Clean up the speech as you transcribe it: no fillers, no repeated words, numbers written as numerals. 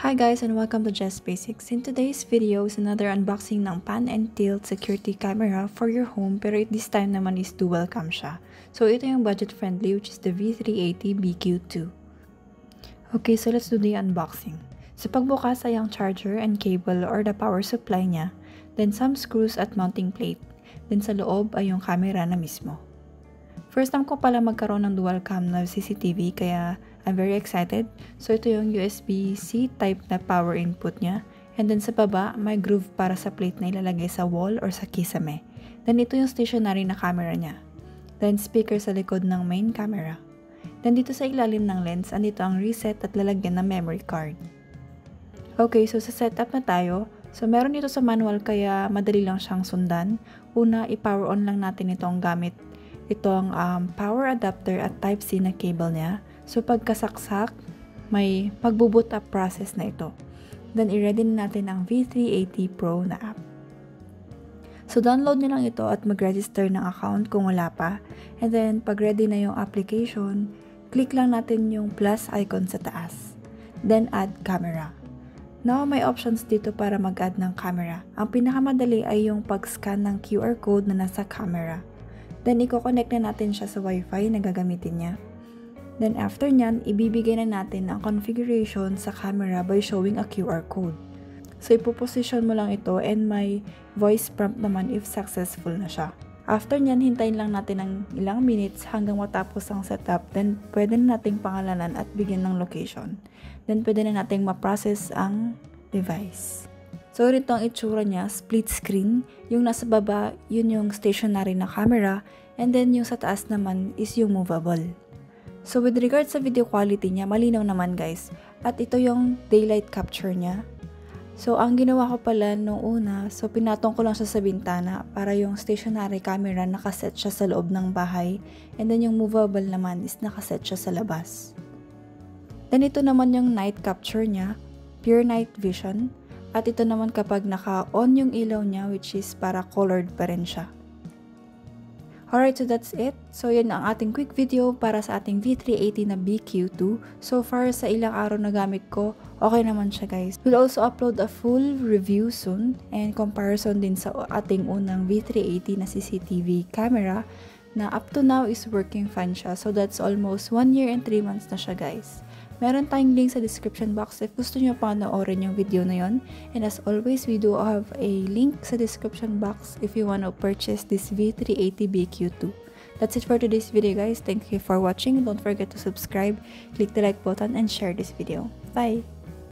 Hi guys and welcome to Just Basics. In today's video is another unboxing ng pan and tilt security camera for your home, pero this time naman is dual cam siya. So ito yung budget friendly, which is the V380 BQ2. Okay, so let's do the unboxing. Sa pagbukas ay ang charger and cable or the power supply niya, then some screws at mounting plate, then sa loob ay yung camera na mismo. First time ko pala magkaroon ng dual cam na CCTV, kaya I'm very excited. So ito yung USB-C type na power input niya. And then sa baba, may groove para sa plate na ilalagay sa wall or sa kisame. Then ito yung stationary na camera niya. Then speaker sa likod ng main camera. Then dito sa ilalim ng lens, andito ang reset at lalagyan ng memory card. Okay, so sa setup na tayo. So meron dito sa manual kaya madali lang siyang sundan. Una, i-power on lang natin itong gamit itong power adapter at Type-C na cable niya. So pagkasaksak, may magbo-boot up process na ito. Then i-ready na natin ang V380 Pro na app. So download nyo lang ito at mag-register ng account kung wala pa. And then pag ready na yung application, click lang natin yung plus icon sa taas. Then add camera. Now may options dito para mag-add ng camera. Ang pinakamadali ay yung pag-scan ng QR code na nasa camera. Then, i-connect na natin siya sa Wi-Fi na gagamitin niya. Then, after nyan, ibibigay na natin ang configuration sa camera by showing a QR code. So, ipoposition mo lang ito and may voice prompt naman if successful na siya. After nyan, hintayin lang natin ng ilang minutes hanggang matapos ang setup. Then, pwede na nating pangalanan at bigyan ng location. Then, pwede na nating ma-process ang device. So, ito ang itsura niya, split screen. Yung nasa baba, yun yung stationary na camera. And then, yung sa taas naman is yung movable. So, with regards sa video quality niya, malinaw naman guys. At ito yung daylight capture niya. So, ang ginawa ko pala nung una, so pinatong ko lang siya sa bintana para yung stationary camera nakaset siya sa loob ng bahay. And then, yung movable naman is nakaset siya sa labas. Then, ito naman yung night capture niya, pure night vision. At ito naman kapag naka-on yung ilaw niya, which is para colored pa rin siya. Alright, so that's it. So yun ang ating quick video para sa ating V380 na BQ2. So far sa ilang araw na gamit ko, okay naman siya guys. We'll also upload a full review soon and comparison din sa ating unang V380 na CCTV camera na up to now is working fine siya. So that's almost 1 year and 3 months na siya guys. Meron tayong link sa description box if gusto nyo panoorin yung video na yon. And as always, we do have a link sa description box if you want to purchase this V380 BQ2. That's it for today's video guys. Thank you for watching. Don't forget to subscribe, click the like button, and share this video. Bye!